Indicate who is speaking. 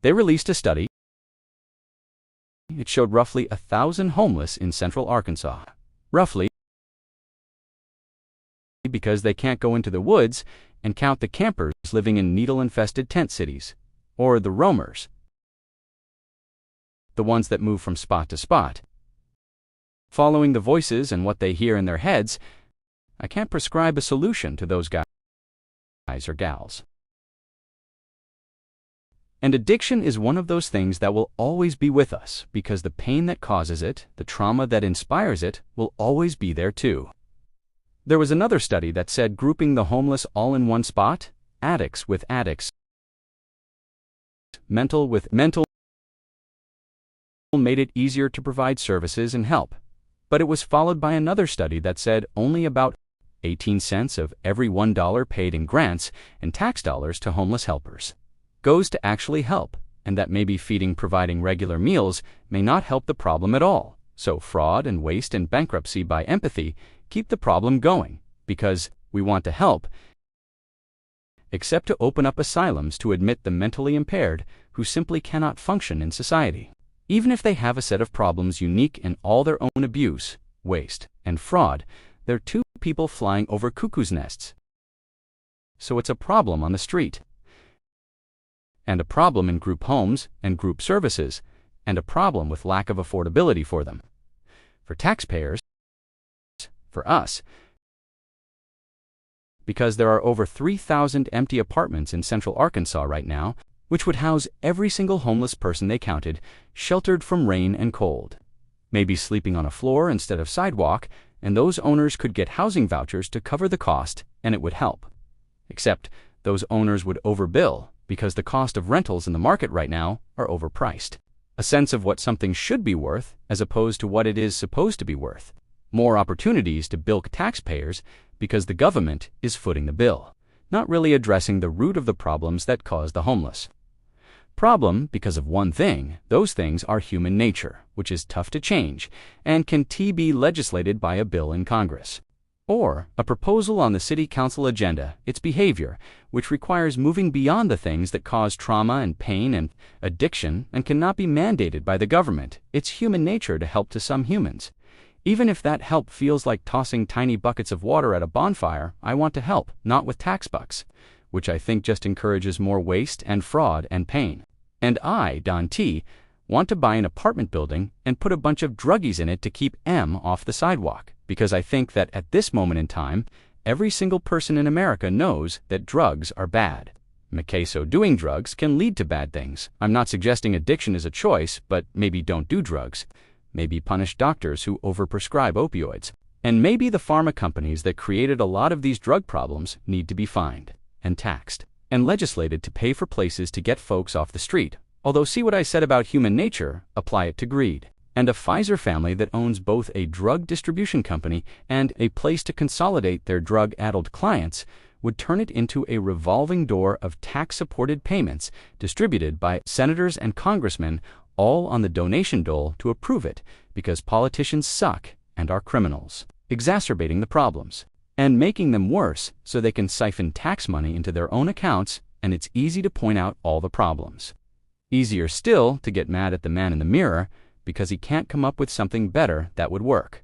Speaker 1: They released a study. It showed roughly 1,000 homeless in central Arkansas. Roughly, because they can't go into the woods and count the campers living in needle-infested tent cities, or the roamers, the ones that move from spot to spot. Following the voices and what they hear in their heads, I can't prescribe a solution to those guys or gals. And addiction is one of those things that will always be with us because the pain that causes it, the trauma that inspires it, will always be there too. There was another study that said grouping the homeless all in one spot, addicts with addicts, mental with mental, made it easier to provide services and help. But it was followed by another study that said only about 18 cents of every $1 paid in grants and tax dollars to homeless helpers goes to actually help, and that maybe providing regular meals may not help the problem at all. So fraud and waste and bankruptcy by empathy keep the problem going because we want to help, except to open up asylums to admit the mentally impaired who simply cannot function in society. Even if they have a set of problems unique in all their own abuse, waste, and fraud, they're two people flying over cuckoo's nests. So it's a problem on the street, and a problem in group homes and group services, and a problem with lack of affordability for them. For taxpayers, for us, because there are over 3,000 empty apartments in central Arkansas right now, which would house every single homeless person they counted, sheltered from rain and cold, maybe sleeping on a floor instead of sidewalk, and those owners could get housing vouchers to cover the cost, and it would help. Except those owners would overbill because the cost of rentals in the market right now are overpriced. A sense of what something should be worth as opposed to what it is supposed to be worth. More opportunities to bilk taxpayers because the government is footing the bill, not really addressing the root of the problems that cause the homeless. Problem because of one thing, those things are human nature, which is tough to change and can be legislated by a bill in Congress. Or a proposal on the city council agenda, its behavior, which requires moving beyond the things that cause trauma and pain and addiction and cannot be mandated by the government. It's human nature to help to some humans. Even if that help feels like tossing tiny buckets of water at a bonfire, I want to help, not with tax bucks, which I think just encourages more waste and fraud and pain. And I, Don T., want to buy an apartment building and put a bunch of druggies in it to keep M off the sidewalk, because I think that at this moment in time, every single person in America knows that drugs are bad. So doing drugs can lead to bad things. I'm not suggesting addiction is a choice, but maybe don't do drugs. Maybe punish doctors who overprescribe opioids. And maybe the pharma companies that created a lot of these drug problems need to be fined and taxed and legislated to pay for places to get folks off the street. Although see what I said about human nature, apply it to greed. And a Pfizer family that owns both a drug distribution company and a place to consolidate their drug-addled clients would turn it into a revolving door of tax-supported payments distributed by senators and congressmen, all on the donation dole to approve it because politicians suck and are criminals, exacerbating the problems and making them worse so they can siphon tax money into their own accounts, and it's easy to point out all the problems. Easier still to get mad at the man in the mirror because he can't come up with something better that would work.